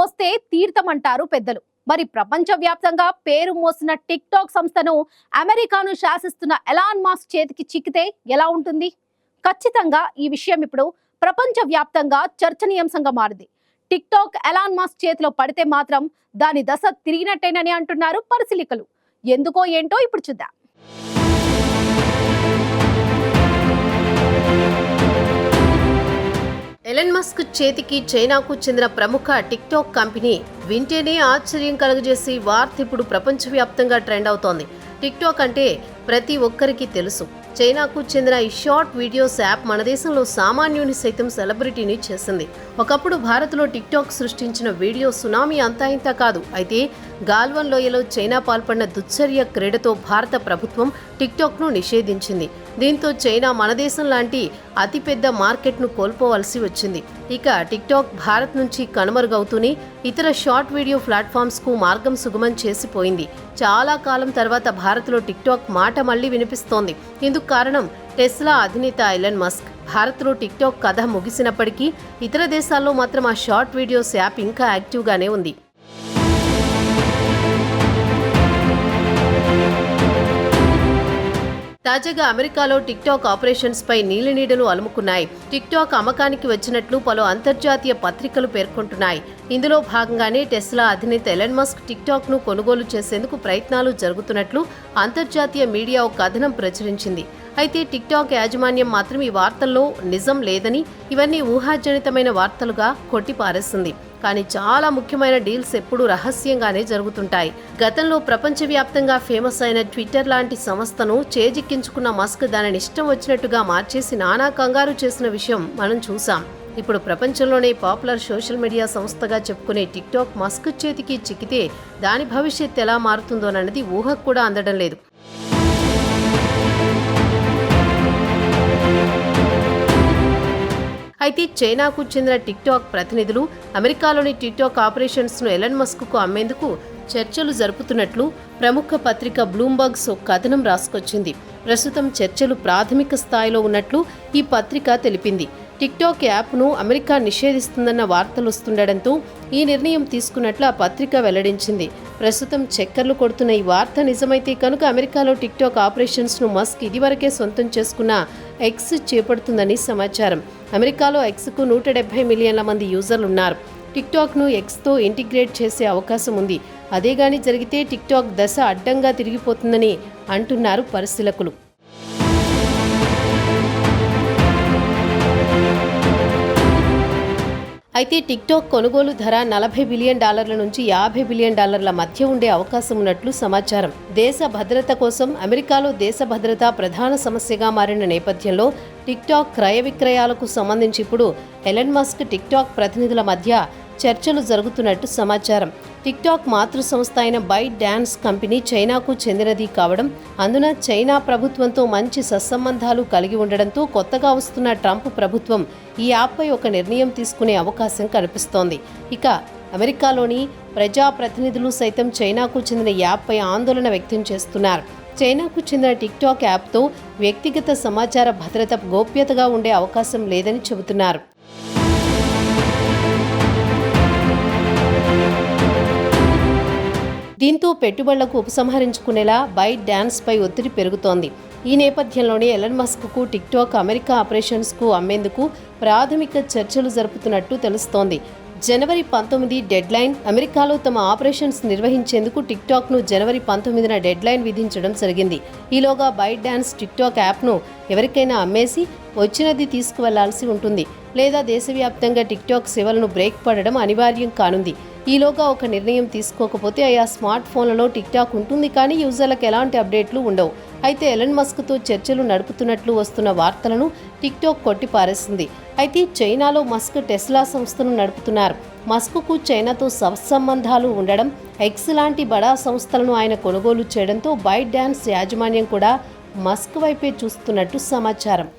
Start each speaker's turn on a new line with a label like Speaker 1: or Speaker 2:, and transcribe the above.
Speaker 1: పోస్తే తీర్థమంటారు పెద్దలు. మరి ప్రపంచవ్యాప్తంగా పేరు మోసిన టిక్ టాక్ సంస్థను అమెరికాను శాసిస్తున్న ఎలాన్ మాస్క్ చేతికి చిక్కితే ఎలా ఉంటుంది? ఖచ్చితంగా ఈ విషయం ఇప్పుడు ప్రపంచవ్యాప్తంగా చర్చనీయాంశంగా మారింది. టిక్ టాక్ ఎలాన్ మాస్క్ చేతిలో పడితే మాత్రం దాని దశ తిరిగినట్టేనని అంటున్నారు పరిశీలకులు. ఎందుకో ఏంటో ఇప్పుడు చూద్దాం.
Speaker 2: ఎలన్ మస్క్ చేతికి చైనాకు చెందిన ప్రముఖ టిక్ టాక్ కంపెనీ వింటేనే ఆశ్చర్యం కలుగజేసి వార్త ఇప్పుడు ప్రపంచవ్యాప్తంగా ట్రెండ్ అవుతోంది. టిక్ టాక్ అంటే ప్రతి ఒక్కరికి తెలుసు. చైనాకు చెందిన ఈ షార్ట్ వీడియోస్ యాప్ మన దేశంలో సామాన్యుని సైతం సెలబ్రిటీని చేసింది. ఒకప్పుడు భారత్లో టిక్ టాక్ సృష్టించిన వీడియో సునామీ అంతా ఇంత కాదు. అయితే గాల్వన్ లోయలో చైనా పాల్పడిన దుశ్చర్య క్రీడతో భారత ప్రభుత్వం టిక్ టాక్ను నిషేధించింది. దీంతో చైనా మన దేశం లాంటి అతిపెద్ద మార్కెట్ను కోల్పోవలసి వచ్చింది. ఇక టిక్ టాక్ భారత్ నుంచి కనుమరుగవుతూనే ఇతర షార్ట్ వీడియో ప్లాట్ఫామ్స్కు మార్గం సుగమం చేసిపోయింది. చాలా కాలం తర్వాత భారత్లో టిక్ టాక్ మాట మళ్లీ వినిపిస్తోంది. ఇందుకు కారణం టెస్లా అధినేత ఎలన్ మస్క్. భారత్లో టిక్ టాక్ కథ ముగిసినప్పటికీ ఇతర దేశాల్లో మాత్రం ఆ షార్ట్ వీడియోస్ యాప్ ఇంకా యాక్టివ్గానే ఉంది. తాజాగా అమెరికాలో టిక్ టాక్ ఆపరేషన్స్ పై నీలినీడలు అలుముకున్నాయి. టిక్ టాక్ అమ్మకానికి వచ్చినట్లు పలు అంతర్జాతీయ పత్రికలు పేర్కొంటున్నాయి. ఇందులో భాగంగానే టెస్లా అధినేత ఎలన్ మస్క్ టిక్ టాక్ ను కొనుగోలు చేసేందుకు ప్రయత్నాలు జరుగుతున్నట్లు అంతర్జాతీయ మీడియా ఒక కథనం ప్రచురించింది. అయితే టిక్ టాక్ యాజమాన్యం మాత్రం ఈ వార్తల్లో నిజం లేదని, ఇవన్నీ ఊహాజనితమైన వార్తలుగా కొట్టిపారేసింది. కానీ చాలా ముఖ్యమైన డీల్స్ ఎప్పుడూ రహస్యంగానే జరుగుతుంటాయి. గతంలో ప్రపంచవ్యాప్తంగా ఫేమస్ అయిన ట్విట్టర్ లాంటి సంస్థను చేజిక్కించుకున్న మస్క్ దానిని ఇష్టం వచ్చినట్టుగా మార్చేసి నానా కంగారు చేసిన విషయం మనం చూసాం. ఇప్పుడు ప్రపంచంలోనే పాపులర్ సోషల్ మీడియా సంస్థగా చెప్పుకునే టిక్ టాక్ మస్క్ చేతికి చిక్కితే దాని భవిష్యత్ ఎలా మారుతుందోనన్నది ఊహకు కూడా అందడం లేదు. అయితే చైనాకు చెందిన టిక్ టాక్ ప్రతినిధులు అమెరికాలోని టిక్ టాక్ ఆపరేషన్స్ను ఎలన్ మస్క్కు అమ్మేందుకు చర్చలు జరుపుతున్నట్లు ప్రముఖ పత్రిక బ్లూంబర్గ్ ఒక కథనం రాసుకొచ్చింది. ప్రస్తుతం చర్చలు ప్రాథమిక స్థాయిలో ఉన్నట్లు ఈ పత్రిక తెలిపింది. టిక్ టాక్ యాప్ను అమెరికా నిషేధిస్తుందన్న వార్తలు వస్తుండటంతో ఈ నిర్ణయం తీసుకున్నట్లు ఆ పత్రిక వెల్లడించింది. ప్రస్తుతం చక్కర్లు కొడుతున్న ఈ వార్త నిజమైతే కనుక అమెరికాలో టిక్ టాక్ ఆపరేషన్స్ను మస్క్ ఇదివరకే సొంతం చేసుకున్న ఎక్స్ చేపడుతుందని సమాచారం. అమెరికాలో ఎక్స్కు 170 మిలియన్ల మంది యూజర్లు ఉన్నారు. టిక్ టాక్ను ఎక్స్తో ఇంటిగ్రేట్ చేసే అవకాశం ఉంది. అదే గాని జరిగితే టిక్ టాక్ దశ అడ్డంగా తిరిగిపోతుందని అంటున్నారు పరిశీలకులు. అయితే టిక్ టాక్ కొనుగోలు ధర $40 బిలియన్ నుంచి $50 బిలియన్ మధ్య ఉండే అవకాశం ఉన్నట్లు సమాచారం. దేశ భద్రత కోసం అమెరికాలో దేశ భద్రత ప్రధాన సమస్యగా మారిన నేపథ్యంలో టిక్ టాక్ క్రయ విక్రయాలకు సంబంధించి ఇప్పుడు ఎలన్ మస్క్ టిక్ టాక్ ప్రతినిధుల మధ్య చర్చలు జరుగుతున్నట్టు సమాచారం. టిక్ టాక్ మాతృ సంస్థ అయిన బైట్ డాన్స్ కంపెనీ చైనాకు చెందినది కావడం, అందున చైనా ప్రభుత్వంతో మంచి సత్సంబంధాలు కలిగి ఉండడంతో కొత్తగా వస్తున్న ట్రంప్ ప్రభుత్వం ఈ యాప్పై ఒక నిర్ణయం తీసుకునే అవకాశం కనిపిస్తోంది. ఇక అమెరికాలోని ప్రజాప్రతినిధులు సైతం చైనాకు చెందిన యాప్పై ఆందోళన వ్యక్తం చేస్తున్నారు. చైనాకు చెందిన టిక్ టాక్ యాప్తో వ్యక్తిగత సమాచార భద్రత గోప్యతగా ఉండే అవకాశం లేదని చెబుతున్నారు. దీంతో పెట్టుబడులకు ఉపసంహరించుకునేలా బైట్ డాన్స్ పై ఒత్తిడి పెరుగుతోంది. ఈ నేపథ్యంలోనే ఎలన్ మస్క్కు టిక్ టాక్ అమెరికా ఆపరేషన్స్కు అమ్మేందుకు ప్రాథమిక చర్చలు జరుపుతున్నట్టు తెలుస్తోంది. జనవరి 19 డెడ్లైన్. అమెరికాలో తమ ఆపరేషన్స్ నిర్వహించేందుకు టిక్ టాక్ను జనవరి 19న డెడ్లైన్ విధించడం జరిగింది. ఈలోగా బైట్ డాన్స్ టిక్ టాక్ యాప్ను ఎవరికైనా అమ్మేసి వచ్చినది తీసుకువెళ్లాల్సి ఉంటుంది, లేదా దేశవ్యాప్తంగా టిక్ టాక్ సేవలను బ్రేక్ పడడం అనివార్యం కానుంది. ఈలోగా ఒక నిర్ణయం తీసుకోకపోతే ఆయా స్మార్ట్ ఫోన్లలో టిక్ టాక్ ఉంటుంది, కానీ యూజర్లకు ఎలాంటి అప్డేట్లు ఉండవు. అయితే ఎలన్ మస్క్తో చర్చలు నడుపుతున్నట్లు వస్తున్న వార్తలను టిక్ టాక్ కొట్టిపారేసింది. అయితే చైనాలో మస్క్ టెస్లా సంస్థను నడుపుతున్నారు. మస్క్కు చైనాతో సత్సంబంధాలు ఉండడం, ఎక్స్ లాంటి బడా సంస్థలను ఆయన కొనుగోలు చేయడంతో బైట్ డాన్స్ యాజమాన్యం కూడా మస్క్ వైపే చూస్తున్నట్టు సమాచారం.